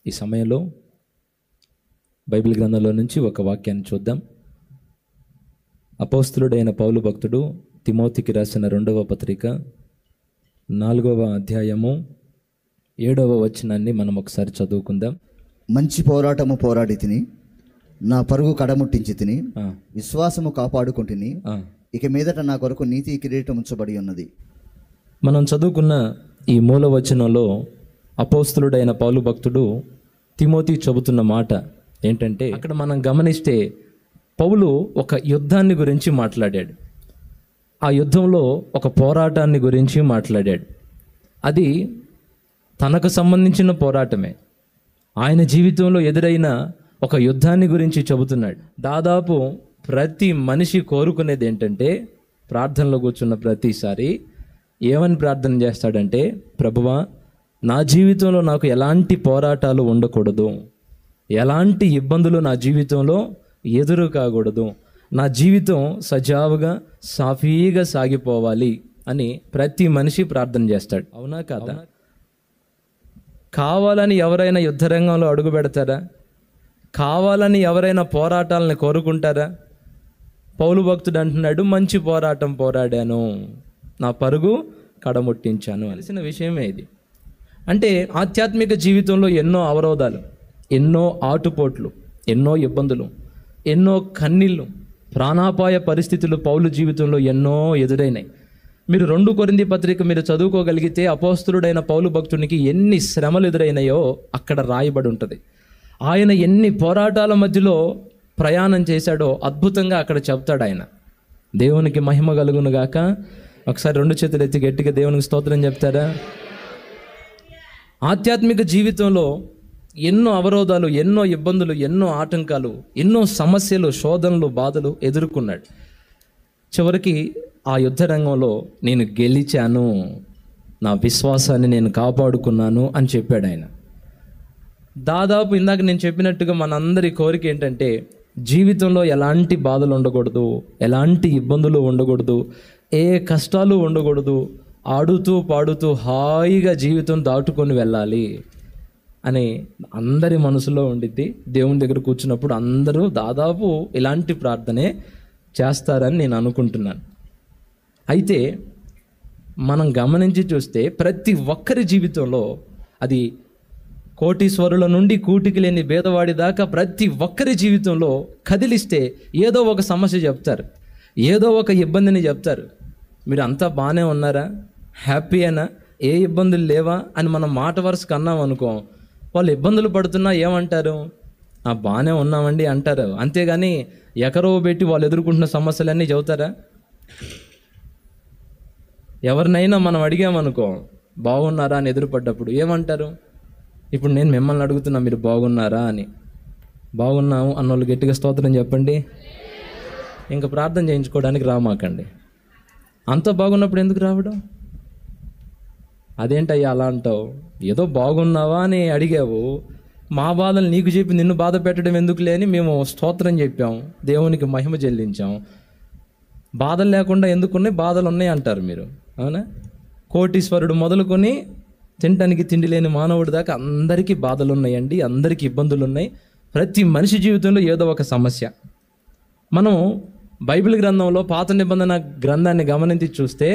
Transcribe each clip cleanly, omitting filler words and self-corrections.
ఈ సమయంలో బైబిల్ గ్రంథంలో నుంచి ఒక వాక్యాన్ని చూద్దాం. అపోస్తలుడైన పౌలు భక్తుడు తిమోతికి రాసిన 2వ పత్రిక 4వ అధ్యాయము 7వ వచనాన్ని మనం ఒకసారి చదువుకుందాం. మంచి పోరాటము పోరాడి తిని, నా పరుగు కడముట్టించి తిని, విశ్వాసము కాపాడుకుంటుని, ఇక మీదట నా కొరకు నీతి కిరీటం ఉంచబడి ఉన్నది. మనం చదువుకున్న ఈ మూల వచనంలో అపోస్తలుడైన పౌలు భక్తుడు తిమోతి చెబుతున్న మాట ఏంటంటే, అక్కడ మనం గమనిస్తే పౌలు ఒక యుద్ధాన్ని గురించి మాట్లాడాడు. ఆ యుద్ధంలో ఒక పోరాటాన్ని గురించి మాట్లాడాడు. అది తనకు సంబంధించిన పోరాటమే. ఆయన జీవితంలో ఎదురైన ఒక యుద్ధాన్ని గురించి చెబుతున్నాడు. దాదాపు ప్రతి మనిషి కోరుకునేది ఏంటంటే, ప్రార్థనలో కూర్చున్న ప్రతిసారి ఏమని ప్రార్థన చేస్తాడంటే, ప్రభువా, నా జీవితంలో నాకు ఎలాంటి పోరాటాలు ఉండకూడదు, ఎలాంటి ఇబ్బందులు నా జీవితంలో ఎదురు కాకూడదు, నా జీవితం సజావుగా సాఫీగా సాగిపోవాలి అని ప్రతి మనిషి ప్రార్థన చేస్తాడు. అవునా కాదా? కావాలని ఎవరైనా యుద్ధరంగంలో అడుగు పెడతారా? కావాలని ఎవరైనా పోరాటాలను కోరుకుంటారా? పౌలు భక్తుడు అంటున్నాడు, మంచి పోరాటం పోరాడాను, నా పరుగు కడముట్టించాను. తెలిసిన విషయమే ఇది. అంటే ఆధ్యాత్మిక జీవితంలో ఎన్నో అవరోధాలు, ఎన్నో ఆటుపోట్లు, ఎన్నో ఇబ్బందులు, ఎన్నో కన్నీళ్ళు, ప్రాణాపాయ పరిస్థితులు పౌలు జీవితంలో ఎన్నో ఎదురైనాయి. మీరు 2 కొరింథీ పత్రిక మీరు చదువుకోగలిగితే అపోస్తలుడైన పౌలు భక్తునికి ఎన్ని శ్రమలు ఎదురైనాయో అక్కడ రాయబడి ఉంటుంది. ఆయన ఎన్ని పోరాటాల మధ్యలో ప్రయాణం చేశాడో అద్భుతంగా అక్కడ చెప్తాడు ఆయన. దేవునికి మహిమ కలుగును గాక. ఒకసారి 2 చేతులు ఎత్తి గట్టిగా దేవునికి స్తోత్రం చెప్తారా? ఆధ్యాత్మిక జీవితంలో ఎన్నో అవరోధాలు, ఎన్నో ఇబ్బందులు, ఎన్నో ఆటంకాలు, ఎన్నో సమస్యలు, శోధనలు, బాధలు ఎదుర్కొన్నాడు. చివరికి ఆ యుద్ధ రంగంలో నేను గెలిచాను, నా విశ్వాసాన్ని నేను కాపాడుకున్నాను అని చెప్పాడు ఆయన. దాదాపు ఇందాక నేను చెప్పినట్టుగా మనందరి కోరిక ఏంటంటే, జీవితంలో ఎలాంటి బాధలు ఉండకూడదు, ఎలాంటి ఇబ్బందులు ఉండకూడదు, ఏ కష్టాలు ఉండకూడదు, ఆడుతూ పాడుతూ హాయిగా జీవితం దాటుకొని వెళ్ళాలి అని అందరి మనసులో ఉండిద్ది. దేవుని దగ్గర కూర్చున్నప్పుడు అందరూ దాదాపు ఇలాంటి ప్రార్థనే చేస్తారని నేను అనుకుంటున్నాను. అయితే మనం గమనించి చూస్తే ప్రతి ఒక్కరి జీవితంలో, అది కోటీశ్వరుల నుండి కూటికి లేని భేదవాడి దాకా ప్రతి ఒక్కరి జీవితంలో కదిలిస్తే ఏదో ఒక సమస్య చెప్తారు, ఏదో ఒక ఇబ్బందిని చెప్తారు. మీరు అంతా బాగానే ఉన్నారా, హ్యాపీ అయినా, ఏ ఇబ్బందులు లేవా అని మనం మాట వరుసకు అన్నాం అనుకో, వాళ్ళు ఇబ్బందులు పడుతున్నా ఏమంటారు, బాగానే ఉన్నామండి అంటారు. అంతేగాని ఎకరో పెట్టి వాళ్ళు ఎదుర్కొంటున్న సమస్యలన్నీ చెబుతారా? ఎవరినైనా మనం అడిగామనుకో, బాగున్నారా అని ఎదురుపడ్డప్పుడు ఏమంటారు? ఇప్పుడు నేను మిమ్మల్ని అడుగుతున్నా, మీరు బాగున్నారా అని. బాగున్నాము అన్నోళ్ళు గట్టిగా స్తోత్రం చెప్పండి. ఇంకా ప్రార్థన చేయించుకోవడానికి రామాకండి. అంత బాగున్నప్పుడు ఎందుకు రావడం? అదేంటయ్యా అలా అంటావు? ఏదో బాగున్నావా అని అడిగావు, మా బాధలు నీకు చెప్పి నిన్ను బాధ పెట్టడం ఎందుకు లేని మేము స్తోత్రం చెప్పాం, దేవునికి మహిమ చెల్లించాం. బాధలు లేకుండా ఎందుకున్నాయి? బాధలు ఉన్నాయి అంటారు మీరు, అవునా? కోటీశ్వరుడు మొదలుకొని తినటానికి తిండి లేని మానవుడి దాకా అందరికీ బాధలు ఉన్నాయండి, అందరికీ ఇబ్బందులు ఉన్నాయి. ప్రతి మనిషి జీవితంలో ఏదో ఒక సమస్య. మనం బైబిల్ గ్రంథంలో పాత నిబంధన గ్రంథాన్ని గమనించి చూస్తే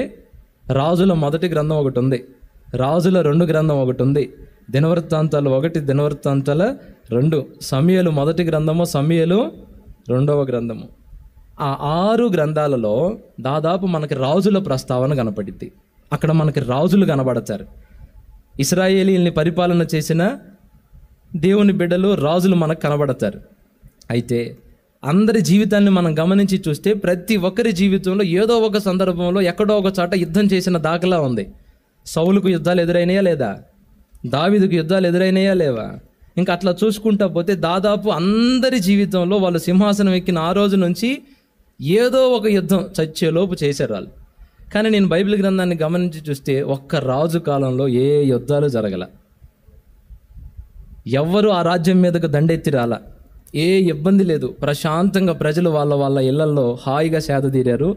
రాజుల 1 గ్రంథం ఒకటి ఉంది, రాజుల 2 గ్రంథం ఒకటి ఉంది, దినవృత్తాంతాలు 1, దినవృత్తాంతాలు 2, సమూయేలు 1 గ్రంథము, సమూయేలు 2వ గ్రంథము. ఆ 6 గ్రంథాలలో దాదాపు మనకి రాజుల ప్రస్తావన కనపడిద్ది. అక్కడ మనకి రాజులు కనబడతారు. ఇశ్రాయేలీల్ని పరిపాలన చేసిన దేవుని బిడ్డలు, రాజులు మనకు కనబడతారు. అయితే అందరి జీవితాన్ని మనం గమనించి చూస్తే ప్రతి ఒక్కరి జీవితంలో ఏదో ఒక సందర్భంలో ఎక్కడో ఒక చోట యుద్ధం చేసిన దాఖలా ఉంది. సౌలుకు యుద్ధాలు ఎదురైనాయా లేదా? దావీదుకు యుద్ధాలు ఎదురైనాయా లేవా? ఇంకా అట్లా చూసుకుంటా పోతే దాదాపు అందరి జీవితంలో వాళ్ళు సింహాసనం ఎక్కిన ఆ రోజు నుంచి ఏదో ఒక యుద్ధం చచ్చేలోపు చేశారు వాళ్ళు. కానీ నేను బైబిల్ గ్రంథాన్ని గమనించి చూస్తే ఒక్క రాజు కాలంలో ఏ యుద్ధాలు జరగల, ఎవ్వరూ ఆ రాజ్యం మీదకు దండెత్తి రాలా, ఏ ఇబ్బంది లేదు, ప్రశాంతంగా ప్రజలు వాళ్ళ ఇళ్లల్లో హాయిగా సేద తీరారు.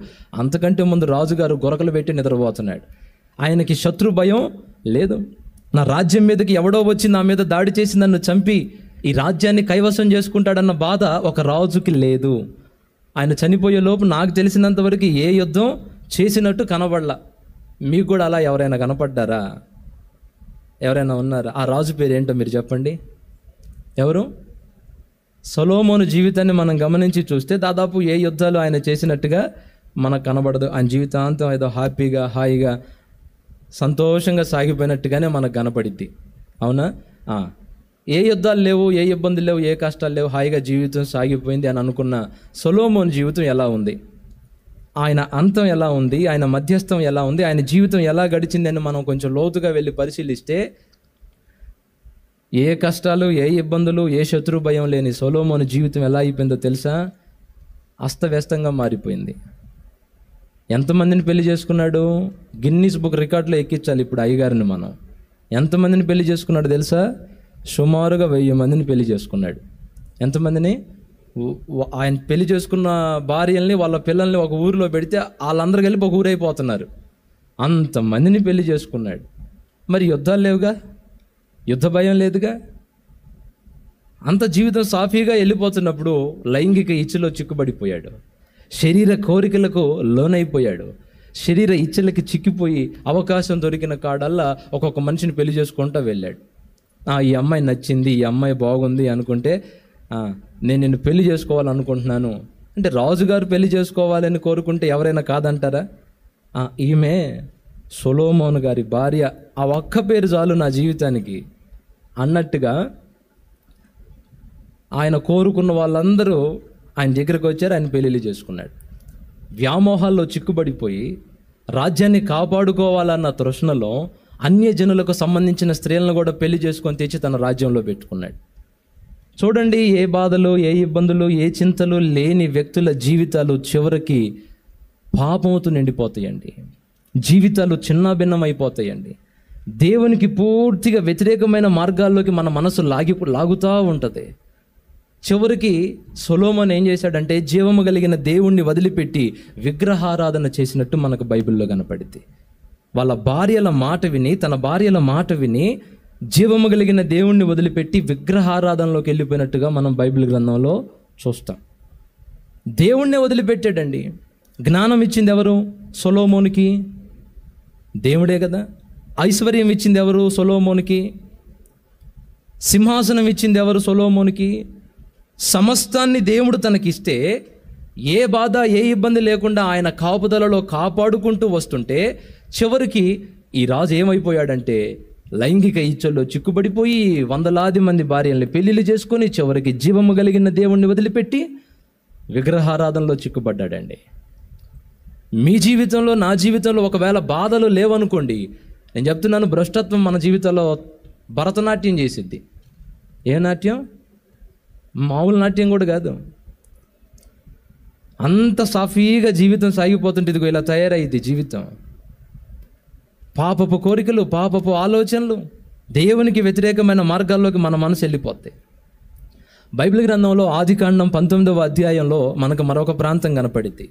అంతకంటే ముందు రాజుగారు గొరకలు పెట్టి నిద్రపోతున్నాడు, ఆయనకి శత్రు భయం లేదు. నా రాజ్యం మీదకి ఎవడో వచ్చి నా మీద దాడి చేసి నన్ను చంపి ఈ రాజ్యాన్ని కైవసం చేసుకుంటాడన్న బాధ ఒక రాజుకి లేదు. ఆయన చనిపోయే లోపు నాకు తెలిసినంత వరకు ఏ యుద్ధం చేసినట్టు కనబడలా. మీకు కూడా అలా ఎవరైనా కనపడ్డారా? ఎవరైనా ఉన్నారా? ఆ రాజు పేరు ఏంటో మీరు చెప్పండి. ఎవరు? సొలొమోను జీవితాన్ని మనం గమనించి చూస్తే దాదాపు ఏ యుద్ధాలు ఆయన చేసినట్టుగా మనకు కనబడదు. ఆయన జీవితాంతం ఏదో హ్యాపీగా హాయిగా సంతోషంగా సాగిపోయినట్టుగానే మనకు కనపడిద్ది. అవునా? ఏ యుద్ధాలు లేవు, ఏ ఇబ్బందులు లేవు, ఏ కష్టాలు లేవు, హాయిగా జీవితం సాగిపోయింది అని అనుకున్న సొలొమోను జీవితం ఎలా ఉంది, ఆయన అంతం ఎలా ఉంది, ఆయన మధ్యస్థం ఎలా ఉంది, ఆయన జీవితం ఎలా గడిచింది అని మనం కొంచెం లోతుగా వెళ్ళి పరిశీలిస్తే ఏ కష్టాలు, ఏ ఇబ్బందులు, ఏ శత్రు భయం లేని సొలొమోను జీవితం ఎలా అయిపోయిందో తెలుసా? అస్తవ్యస్తంగా మారిపోయింది. ఎంతమందిని పెళ్లి చేసుకున్నాడు? గిన్నీస్ బుక్ రికార్డులో ఎక్కించాలి ఇప్పుడు అయ్యగారిని మనం. ఎంతమందిని పెళ్లి చేసుకున్నాడు తెలుసా? సుమారుగా 1000 మందిని పెళ్లి చేసుకున్నాడు. ఎంతమందిని? ఆయన పెళ్లి చేసుకున్న భార్యల్ని వాళ్ళ పిల్లల్ని ఒక ఊరిలో పెడితే వాళ్ళందరూ కలిపి ఒక ఊరైపోతున్నారు. అంతమందిని పెళ్లి చేసుకున్నాడు. మరి యుద్ధాలు లేవుగా, యుద్ధ భయం లేదుగా. అంత జీవితం సాఫీగా వెళ్ళిపోతున్నప్పుడు లైంగిక ఇచ్చలో చిక్కుబడిపోయాడు. శరీర కోరికలకు లోనైపోయాడు. శరీర ఇచ్చలకి చిక్కిపోయి అవకాశం దొరికిన కాడల్లా ఒక్కొక్క మనిషిని పెళ్లి చేసుకుంటూ వెళ్ళాడు. ఈ అమ్మాయి నచ్చింది, ఈ అమ్మాయి బాగుంది అనుకుంటే నేను నిన్ను పెళ్లి చేసుకోవాలనుకుంటున్నాను అంటే రాజుగారు పెళ్లి చేసుకోవాలని కోరుకుంటే ఎవరైనా కాదంటారా? ఈమె సొలొమోను గారి భార్య, ఆ ఒక్క పేరు చాలు నా జీవితానికి అన్నట్టుగా ఆయన కోరుకున్న వాళ్ళందరూ ఆయన దగ్గరకు వచ్చారు. ఆయన పెళ్ళిళ్ళు చేసుకున్నాడు. వ్యామోహాల్లో చిక్కుబడిపోయి రాజ్యాన్ని కాపాడుకోవాలన్న తృష్ణలో అన్యజనులకు సంబంధించిన స్త్రీలను కూడా పెళ్లి చేసుకొని తెచ్చి తన రాజ్యంలో పెట్టుకున్నాడు. చూడండి, ఏ బాధలు, ఏ ఇబ్బందులు, ఏ చింతలు లేని వ్యక్తుల జీవితాలు చివరికి పాపంతో నిండిపోతాయండి. జీవితాలు చిన్నాభిన్నమైపోతాయండి. దేవునికి పూర్తిగా వ్యతిరేకమైన మార్గాల్లోకి మన మనసు లాగుతూ ఉంటుంది. చివరికి సొలొమోను ఏం చేశాడంటే జీవము కలిగిన దేవుణ్ణి వదిలిపెట్టి విగ్రహారాధన చేసినట్టు మనకు బైబిల్లో కనపడింది. వాళ్ళ భార్యల మాట విని, తన భార్యల మాట విని జీవము కలిగిన దేవుణ్ణి వదిలిపెట్టి విగ్రహారాధనలోకి వెళ్ళిపోయినట్టుగా మనం బైబిల్ గ్రంథంలో చూస్తాం. దేవుణ్ణి వదిలిపెట్టాడండి. జ్ఞానం ఇచ్చింది ఎవరు? సొలొమోనుకి దేవుడే కదా. ఐశ్వర్యం ఇచ్చింది ఎవరు? సొలొమోనుకి. సింహాసనం ఇచ్చింది ఎవరు? సొలొమోనుకి. సమస్తాన్ని దేవుడు తనకిస్తే ఏ బాధ, ఏ ఇబ్బంది లేకుండా ఆయన కాపుదలలో కాపాడుకుంటూ వస్తుంటే చివరికి ఈ రాజు ఏమైపోయాడంటే లైంగిక ఇచ్చల్లో చిక్కుబడిపోయి వందలాది మంది భార్యల్ని పెళ్లిళ్ళు చేసుకొని చివరికి జీవము కలిగిన దేవుణ్ణి వదిలిపెట్టి విగ్రహారాధనలో చిక్కుబడ్డాడండి. మీ జీవితంలో, నా జీవితంలో ఒకవేళ బాధలు లేవనుకోండి, నేను చెప్తున్నాను, భ్రష్టత్వం మన జీవితంలో భరతనాట్యం చేసిద్ది. ఏ నాట్యం? మామూలు నాట్యం కూడా కాదు. అంత సాఫీగా జీవితం సాగిపోతుంటే ఇదిగో ఇలా తయారైంది జీవితం. పాపపు కోరికలు, పాపపు ఆలోచనలు, దేవునికి వ్యతిరేకమైన మార్గాల్లోకి మన మనసు వెళ్ళిపోతాయి. బైబిల్ గ్రంథంలో ఆదికాండం 19వ అధ్యాయంలో మనకు మరొక ప్రాంతం కనపడింది.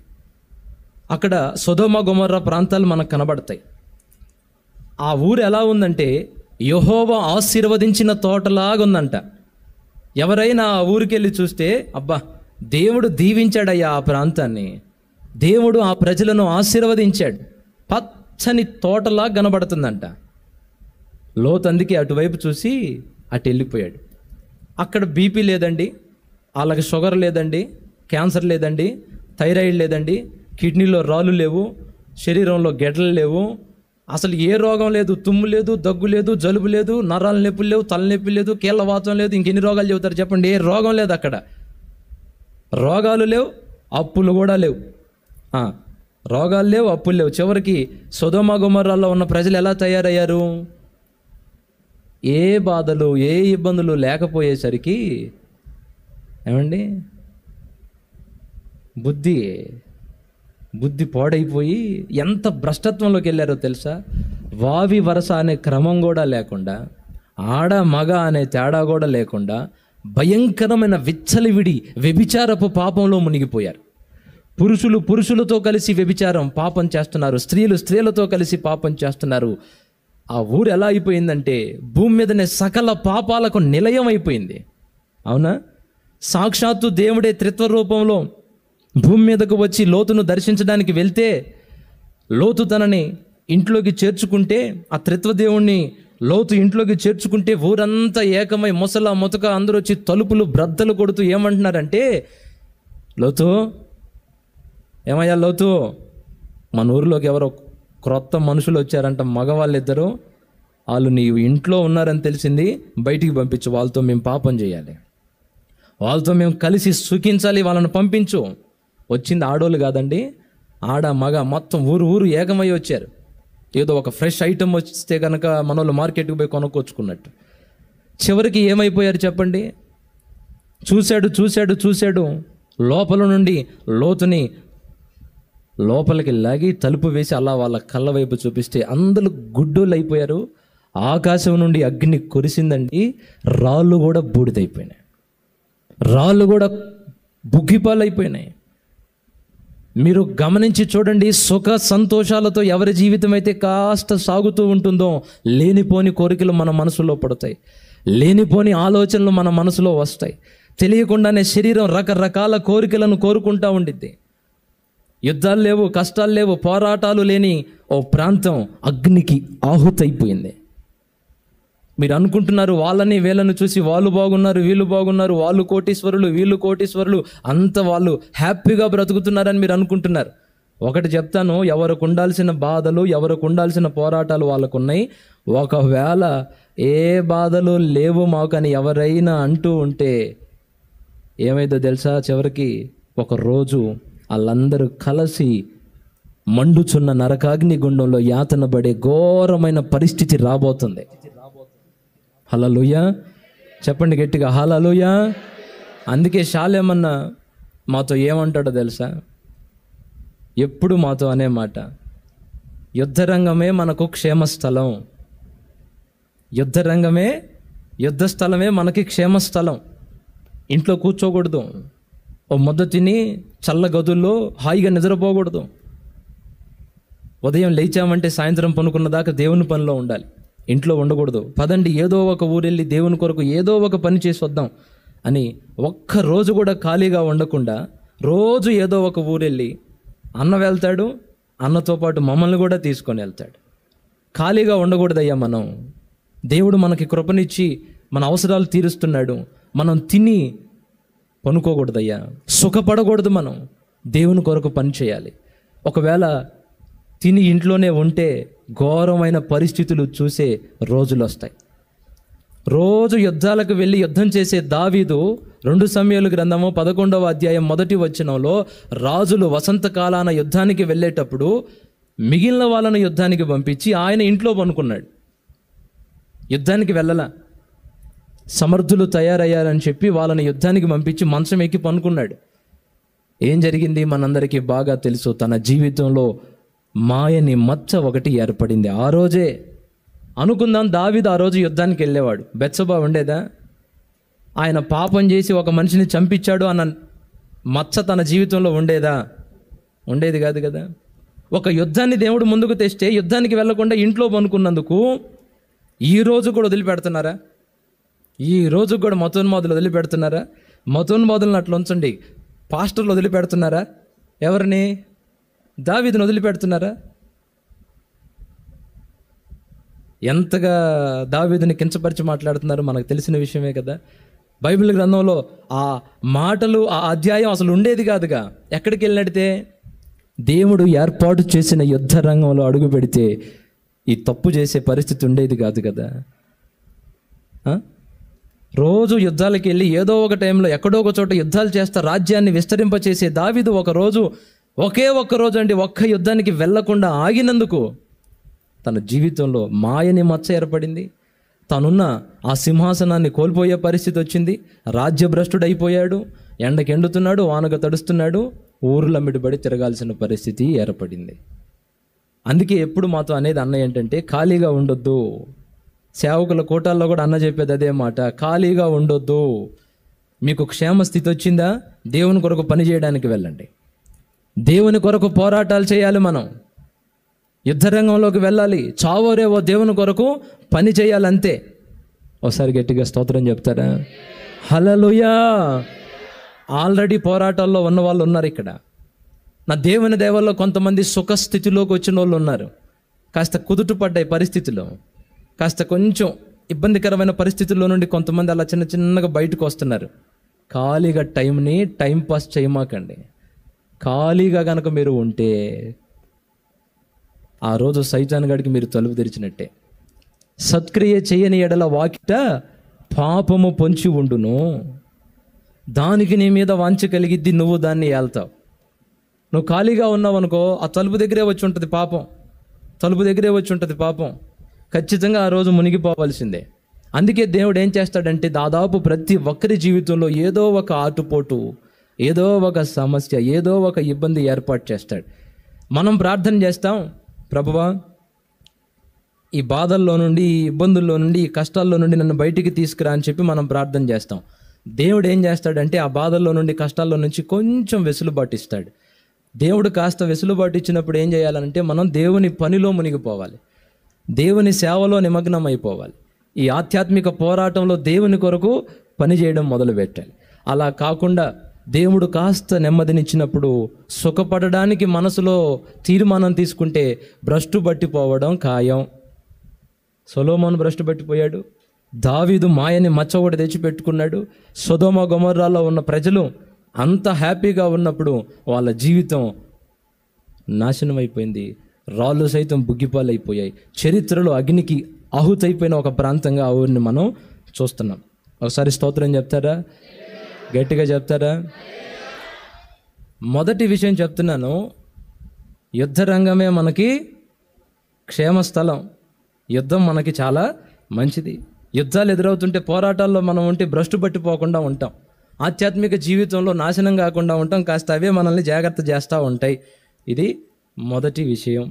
అక్కడ సొదొమ గొమొర్రా ప్రాంతాలు మనకు కనబడతాయి. ఆ ఊరు ఎలా ఉందంటే యెహోవా ఆశీర్వదించిన తోటలాగా ఉందంట. ఎవరైనా ఆ ఊరికి వెళ్ళి చూస్తే అబ్బా దేవుడు దీవించాడయ్యా ఆ ప్రాంతాన్ని, దేవుడు ఆ ప్రజలను ఆశీర్వదించాడు, పచ్చని తోటలా కనబడుతుందంట. లోతు అందుకే అటువైపు చూసి అటు వెళ్ళిపోయాడు. అక్కడ బీపీ లేదండి, వాళ్ళకి షుగర్ లేదండి, క్యాన్సర్ లేదండి, థైరాయిడ్ లేదండి, కిడ్నీలో రాళ్ళు లేవు, శరీరంలో గెడ్డలు లేవు, అసలు ఏ రోగం లేదు, తుమ్ము లేదు, దగ్గు లేదు, జలుబు లేదు, నరాల నొప్పులు లేవు, తలనొప్పి లేదు, కీళ్ళవాతం లేదు, ఇంకెన్ని రోగాలు చెబుతారు చెప్పండి? ఏ రోగం లేదు అక్కడ. రోగాలు లేవు, అప్పులు కూడా లేవు. రోగాలు లేవు, అప్పులు లేవు. చివరికి సొదొమ గొమొర్రాలో ఉన్న ప్రజలు ఎలా తయారయ్యారు? ఏ బాధలు, ఏ ఇబ్బందులు లేకపోయేసరికి ఏమండి బుద్ధి పాడైపోయి ఎంత భ్రష్టత్వంలోకి వెళ్ళారో తెలుసా? వావి వరస అనే క్రమం కూడా లేకుండా, ఆడ మగ అనే తేడా కూడా లేకుండా భయంకరమైన విచ్చలివిడి వ్యభిచారపు పాపంలో మునిగిపోయారు. పురుషులతో కలిసి వ్యభిచారం పాపం చేస్తున్నారు, స్త్రీలతో కలిసి పాపం చేస్తున్నారు. ఆ ఊరు ఎలా అయిపోయిందంటే భూమి మీదనే సకల పాపాలకు నిలయం అయిపోయింది. అవునా? సాక్షాత్తు దేవుడే త్రిత్వ రూపంలో భూమి మీదకు వచ్చి లోతును దర్శించడానికి వెళ్తే లోతు తనని ఇంట్లోకి చేర్చుకుంటే, ఆ త్రిత్వ దేవుణ్ణి లోతు ఇంట్లోకి చేర్చుకుంటే ఊరంతా ఏకమై ముసల ముతక అందరూ వచ్చి తలుపులు బ్రద్దలు కొడుతూ ఏమంటున్నారంటే, లోతు, ఏమయ్యా లోతు, మన ఊరిలోకి ఎవరో క్రొత్త మనుషులు వచ్చారంట, మగవాళ్ళిద్దరూ, వాళ్ళు నీవు ఇంట్లో ఉన్నారని తెలిసింది, బయటికి పంపించు, వాళ్ళతో మేము పాపం చేయాలి, వాళ్ళతో మేము కలిసి సుఖించాలి, వాళ్ళని పంపించు. వచ్చింది ఆడోళ్ళు కాదండి, ఆడ మగ మొత్తం ఊరు ఏకమై వచ్చారు. ఏదో ఒక ఫ్రెష్ ఐటమ్ వస్తే కనుక మనోళ్ళు మార్కెట్కి పోయి కొనుక్కొచ్చుకున్నట్టు. చివరికి ఏమైపోయారు చెప్పండి? చూశాడు లోపల నుండి లోతుని లోపలికి లాగి తలుపు వేసి అలా వాళ్ళ కళ్ళ వైపు చూపిస్తే అందరూ గుడ్డోళ్ళు అయిపోయారు. ఆకాశం నుండి అగ్ని కురిసిందండి, రాళ్ళు కూడా బూడిదైపోయినాయి, రాళ్ళు కూడా బుగ్గిపాలైపోయినాయి. మీరు గమనించి చూడండి, సుఖ సంతోషాలతో ఎవరి జీవితం అయితే కాస్త సాగుతూ ఉంటుందో లేనిపోని కోరికలు మన మనసులో పడతాయి, లేనిపోని ఆలోచనలు మన మనసులో వస్తాయి. తెలియకుండానే శరీరం రకరకాల కోరికలను కోరుకుంటూ ఉండిద్ది. యుద్ధాలు లేవు, కష్టాలు లేవు, పోరాటాలు లేని ఓ ప్రాంతం అగ్నికి ఆహుతైపోయింది. మీరు అనుకుంటున్నారు వాళ్ళని వీళ్ళని చూసి వాళ్ళు బాగున్నారు, వీళ్ళు బాగున్నారు, వాళ్ళు కోటీశ్వరులు, వీళ్ళు కోటీశ్వరులు, అంత వాళ్ళు హ్యాపీగా బ్రతుకుతున్నారని మీరు అనుకుంటున్నారు. ఒకటి చెప్తాను, ఎవరికి ఉండాల్సిన బాధలు, ఎవరికి ఉండాల్సిన పోరాటాలు వాళ్ళకు ఉన్నాయి. ఒకవేళ ఏ బాధలు లేవు మాకని ఎవరైనా అంటూ ఉంటే ఏమైందో తెలుసా? చివరికి ఒకరోజు వాళ్ళందరూ కలిసి మండుచున్న నరకాగ్ని గుండంలో యాతన పడే ఘోరమైన పరిస్థితి రాబోతుంది. హల్లెలూయా, చెప్పండి గట్టిగా హల్లెలూయా. అందుకే షాలేమన్నా మాతో ఏమంటాడో తెలుసా? ఎప్పుడు మాతో అనే మాట, యుద్ధరంగమే మనకు క్షేమస్థలం, యుద్ధరంగమే, యుద్ధ స్థలమే మనకి క్షేమస్థలం. ఇంట్లో కూర్చోకూడదు, ఓ ముద్ద తిని చల్ల గదుల్లో హాయిగా నిద్రపోకూడదు. ఉదయం లేచామంటే సాయంత్రం పనుకున్న దాకా దేవుని పనిలో ఉండాలి, ఇంట్లో ఉండకూడదు. పదండి ఏదో ఒక ఊరెళ్ళి దేవుని కొరకు ఏదో ఒక పని చేసి వద్దాం అని ఒక్క రోజు కూడా ఖాళీగా ఉండకుండా రోజు ఏదో ఒక ఊరెళ్ళి అన్న వెళ్తాడు, అన్నతో పాటు మమ్మల్ని కూడా తీసుకొని వెళ్తాడు. ఖాళీగా ఉండకూడదయ్యా మనం. దేవుడు మనకి కృపనిచ్చి మన అవసరాలు తీరుస్తున్నాడు, మనం తిని పనుకోకూడదయ్యా, సుఖపడకూడదు. మనం దేవుని కొరకు పని చేయాలి. ఒకవేళ తిని ఇంట్లోనే ఉంటే ఘోరమైన పరిస్థితులు చూసే రోజులు వస్తాయి. రోజు యుద్ధాలకు వెళ్ళి యుద్ధం చేసే దావీదు 2 సమూయేలు గ్రంథము 11వ అధ్యాయం 1వ వచనంలో రాజులు వసంతకాలాన యుద్ధానికి వెళ్ళేటప్పుడు మిగిలిన వాళ్ళను యుద్ధానికి పంపించి ఆయన ఇంట్లో పనుకున్నాడు. యుద్ధానికి వెళ్ళలా, సమర్థులు తయారయ్యారని చెప్పి వాళ్ళని యుద్ధానికి పంపించి మంచం ఎక్కి పనుకున్నాడు. ఏం జరిగింది మనందరికీ బాగా తెలుసు. తన జీవితంలో మాయని మచ్చ ఒకటి ఏర్పడింది. ఆ రోజే అనుకుందాం, దావీదు ఆ రోజు యుద్ధానికి వెళ్ళేవాడు, బెత్షెబా ఉండేదా? ఆయన పాపం చేసి ఒక మనిషిని చంపించాడు అన్న మచ్చ తన జీవితంలో ఉండేదా? ఉండేది కాదు కదా. ఒక యుద్ధాన్ని దేవుడు ముందుకు తెస్తే యుద్ధానికి వెళ్లకుండా ఇంట్లో పనుకున్నందుకు ఈ రోజు కూడా వదిలిపెడుతున్నారా? ఈ రోజు కూడా మతోన్మాదులు వదిలిపెడుతున్నారా? మతోన్మాదులను అట్లా ఉంచండి, పాస్టర్లు వదిలిపెడుతున్నారా? ఎవరిని? దావీదును వదిలిపెడుతున్నారా? ఎంతగా దావీదుని కించపరిచి మాట్లాడుతున్నారు మనకు తెలిసిన విషయమే కదా. బైబిల్ గ్రంథంలో ఆ మాటలు, ఆ అధ్యాయం అసలు ఉండేది కాదుగా. ఎక్కడికి వెళ్ళినడితే దేవుడు ఏర్పాటు చేసిన యుద్ధ రంగంలో అడుగు పెడితే ఈ తప్పు చేసే పరిస్థితి ఉండేది కాదు కదా. రోజు యుద్ధాలకు వెళ్ళి ఏదో ఒక టైంలో ఎక్కడో ఒక చోట యుద్ధాలు చేస్తా రాజ్యాన్ని విస్తరింపచేసే దావీదు ఒకే ఒక్క రోజు అండి ఒక్క యుద్ధానికి వెళ్లకుండా ఆగినందుకు తన జీవితంలో మాయని మచ్చ ఏర్పడింది. తనున్న ఆ సింహాసనాన్ని కోల్పోయే పరిస్థితి వచ్చింది. రాజ్యభ్రష్టుడైపోయాడు, ఎండకెండుతున్నాడు, వానగా తడుస్తున్నాడు, ఊరులమ్మిడిబడి తిరగాల్సిన పరిస్థితి ఏర్పడింది. అందుకే ఎప్పుడు మాతో అనేది అన్న ఏంటంటే ఖాళీగా ఉండొద్దు. సేవకుల కోటాల్లో కూడా అన్న చెప్పేది అదే మాట, ఖాళీగా ఉండొద్దు. మీకు క్షేమ స్థితి వచ్చిందా, దేవుని కొరకు పని చేయడానికి వెళ్ళండి. దేవుని కొరకు పోరాటాలు చేయాలి మనం. యుద్ధరంగంలోకి వెళ్ళాలి, చావోరేవో దేవుని కొరకు పని చేయాలంతే. ఒకసారి గట్టిగా స్తోత్రం చెప్తారా? హల్లెలూయా. ఆల్రెడీ పోరాటాల్లో ఉన్న వాళ్ళు ఉన్నారు ఇక్కడ. నా దేవుని దేవల్లో కొంతమంది సుఖస్థితిలోకి వచ్చిన వాళ్ళు ఉన్నారు. కాస్త కుదుటపడ్డాయి పరిస్థితులు, కాస్త కొంచెం ఇబ్బందికరమైన పరిస్థితుల్లో నుండి కొంతమంది అలా చిన్న చిన్నగా బయటకు వస్తున్నారు. ఖాళీగా టైంని టైం పాస్ చేయమాకండి. ఖాళీగా కనుక మీరు ఉంటే ఆ రోజు సైతాను గడికి మీరు తలుపు తెరిచినట్టే. సత్క్రియ చేయని ఎడల వాకిట పాపము పొంచి ఉండును, దానికి నీ మీద వాంఛ కలిగిద్ది, నువ్వు దాన్ని ఏల్తావు. నువ్వు ఖాళీగా ఉన్నావు అనుకో, ఆ తలుపు దగ్గరే వచ్చి ఉంటుంది పాపం, తలుపు దగ్గరే వచ్చి ఉంటుంది పాపం. ఖచ్చితంగా ఆ రోజు మునిగిపోవాల్సిందే. అందుకే దేవుడు ఏం చేస్తాడంటే దాదాపు ప్రతి ఒక్కరి జీవితంలో ఏదో ఒక ఆటుపోటు, ఏదో ఒక సమస్య, ఏదో ఒక ఇబ్బంది ఏర్పాటు చేస్తాడు. మనం ప్రార్థన చేస్తాం, ప్రభువా ఈ బాధల్లో నుండి, ఈ ఇబ్బందుల్లో నుండి, ఈ కష్టాల్లో నుండి నన్ను బయటికి తీసుకురా అని చెప్పి మనం ప్రార్థన చేస్తాం. దేవుడు ఏం చేస్తాడంటే ఆ బాధల్లో నుండి, కష్టాల్లో నుంచి కొంచెం వెసులుబాటు ఇస్తాడు. దేవుడు కాస్త వెసులుబాటు ఇచ్చినప్పుడు ఏం చేయాలంటే మనం దేవుని పనిలో మునిగిపోవాలి, దేవుని సేవలో నిమగ్నం అయిపోవాలి. ఈ ఆధ్యాత్మిక పోరాటంలో దేవుని కొరకు పనిచేయడం మొదలుపెట్టాలి. అలా కాకుండా దేవుడు కాస్త నెమ్మదినిచ్చినప్పుడు సుఖపడడానికి మనసులో తీర్మానం తీసుకుంటే భ్రష్టు పట్టిపోవడం ఖాయం. సొలొమోను భ్రష్టు పట్టిపోయాడు. దావీదు మాయని మచ్చ ఒకటి తెచ్చిపెట్టుకున్నాడు. సొదొమ గొమొర్రాలో ఉన్న ప్రజలు అంత హ్యాపీగా ఉన్నప్పుడు వాళ్ళ జీవితం నాశనం అయిపోయింది. రాళ్ళు సైతం బుగ్గిపాలైపోయాయి. చరిత్రలో అగ్నికి ఆహుతైపోయిన ఒక ప్రాంతంగా ఆ ఊరిని మనం చూస్తున్నాం. ఒకసారి స్తోత్రం చెప్తారా? గట్టిగా చెప్తారా? మొదటి విషయం చెప్తున్నాను, యుద్ధరంగమే మనకి క్షేమస్థలం. యుద్ధం మనకి చాలా మంచిది. యుద్ధాలు ఎదురవుతుంటే, పోరాటాల్లో మనం ఉంటే భ్రష్టు పట్టిపోకుండా ఉంటాం. ఆధ్యాత్మిక జీవితంలో నాశనం కాకుండా ఉంటాం. కాస్త అవే మనల్ని జాగ్రత్త చేస్తూ ఉంటాయి. ఇది మొదటి విషయం.